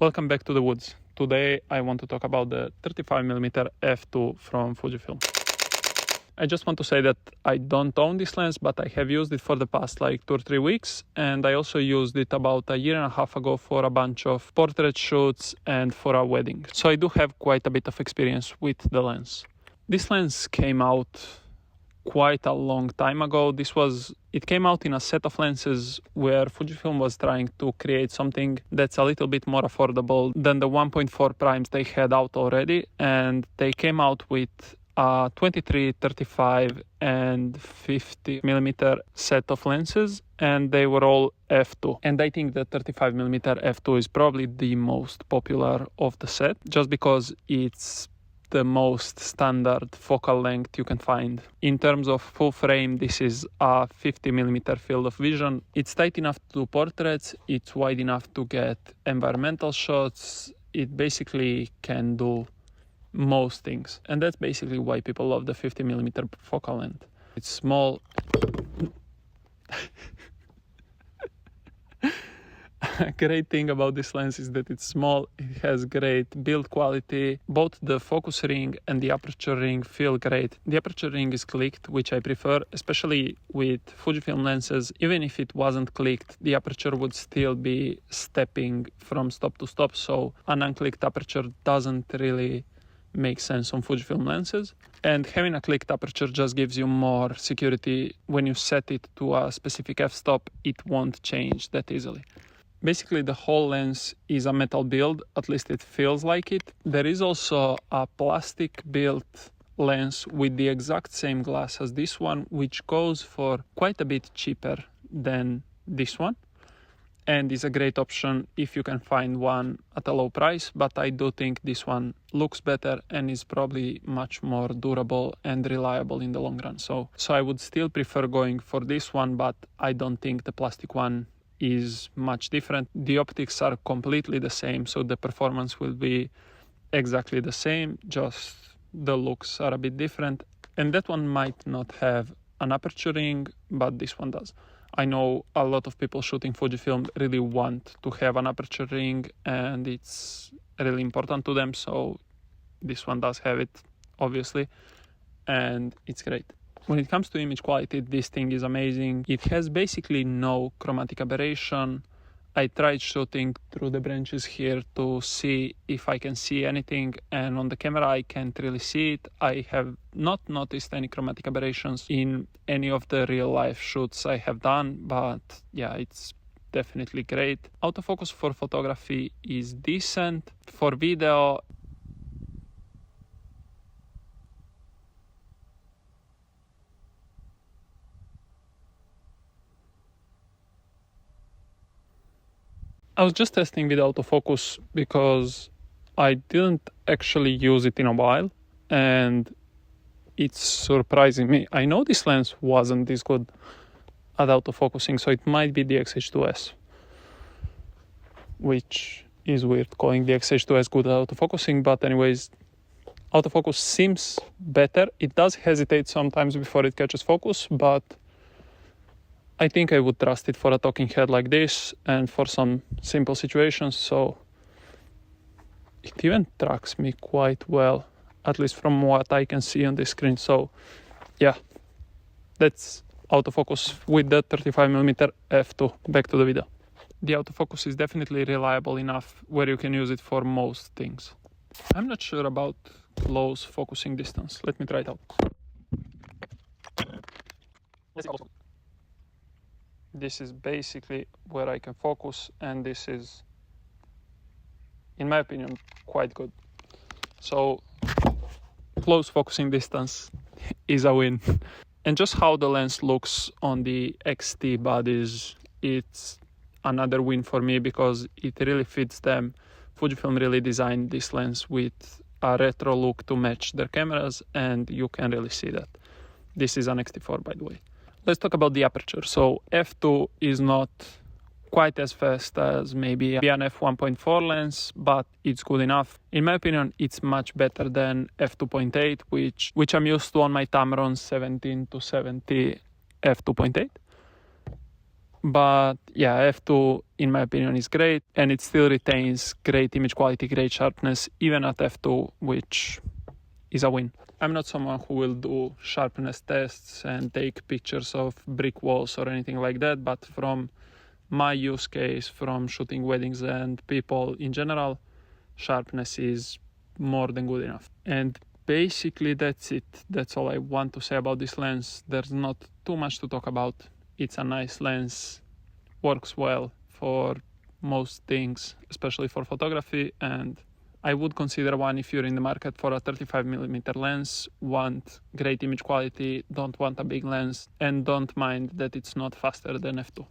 Welcome back to the woods. Today I want to talk about the 35mm f2 from Fujifilm. I just want to say that I don't own this lens, but I have used it for the past like 2 or 3 weeks, and I also used it about a year and a half ago for a bunch of portrait shoots and for a wedding. So I do have quite a bit of experience with the lens. This lens came out quite a long time ago. It came out in a set of lenses where Fujifilm was trying to create something that's a little bit more affordable than the 1.4 primes they had out already, and they came out with a 23, 35 and 50mm set of lenses, and they were all f2. And I think the 35mm f2 is probably the most popular of the set, just because it's the most standard focal length you can find. In terms of full frame, this is a 50mm field of vision. It's tight enough to do portraits, it's wide enough to get environmental shots, it basically can do most things. And that's basically why people love the 50mm focal length. It's small. A great thing about this lens is that it's small, it has great build quality. Both the focus ring and the aperture ring feel great. The aperture ring is clicked, which I prefer, especially with Fujifilm lenses. Even if it wasn't clicked, the aperture would still be stepping from stop to stop, so an unclicked aperture doesn't really make sense on Fujifilm lenses. And having a clicked aperture just gives you more security. When you set it to a specific f-stop, it won't change that easily. Basically, the whole lens is a metal build, at least it feels like it. There is also a plastic built lens with the exact same glass as this one, which goes for quite a bit cheaper than this one, and is a great option if you can find one at a low price. But I do think this one looks better and is probably much more durable and reliable in the long run. So I would still prefer going for this one, but I don't think the plastic one is much different. The optics are completely the same, so the performance will be exactly the same, just the looks are a bit different. And that one might not have an aperture ring, but this one does. I know a lot of people shooting Fujifilm really want to have an aperture ring, and it's really important to them, so this one does have it, obviously, and it's great. When it comes to image quality, this thing is amazing. It has basically no chromatic aberration. I tried shooting through the branches here to see if I can see anything, and on the camera I can't really see it. I have not noticed any chromatic aberrations in any of the real life shoots I have done, but yeah, it's definitely great. Autofocus for photography is decent. For video, I was just testing with autofocus because I didn't actually use it in a while, and it's surprising me. I know this lens wasn't this good at autofocusing, so it might be the X-H2S, which is weird calling the X-H2S good at autofocusing, but anyways, autofocus seems better. It does hesitate sometimes before it catches focus, but I think I would trust it for a talking head like this and for some simple situations. So it even tracks me quite well, at least from what I can see on the screen. So yeah, that's autofocus with the 35mm f2. Back to the video. The autofocus is definitely reliable enough where you can use it for most things. I'm not sure about close focusing distance. Let me try it out. This is basically where I can focus, and this is, in my opinion, quite good. So close focusing distance is a win. And just how the lens looks on the XT bodies, it's another win for me because it really fits them. Fujifilm really designed this lens with a retro look to match their cameras, and you can really see that. This is an X-T4, by the way. Let's talk about the aperture. So f2 is not quite as fast as maybe an f1.4 lens, but it's good enough. In my opinion, it's much better than f2.8, which I'm used to on my Tamron 17-70 f2.8. But yeah, f2 in my opinion is great, and it still retains great image quality, great sharpness even at f2, which is a win. I'm not someone who will do sharpness tests and take pictures of brick walls or anything like that, but from my use case, from shooting weddings and people in general, sharpness is more than good enough. And basically that's it. That's all I want to say about this lens. There's not too much to talk about. It's a nice lens, works well for most things, especially for photography, and I would consider one if you're in the market for a 35mm lens, want great image quality, don't want a big lens, and don't mind that it's not faster than f2.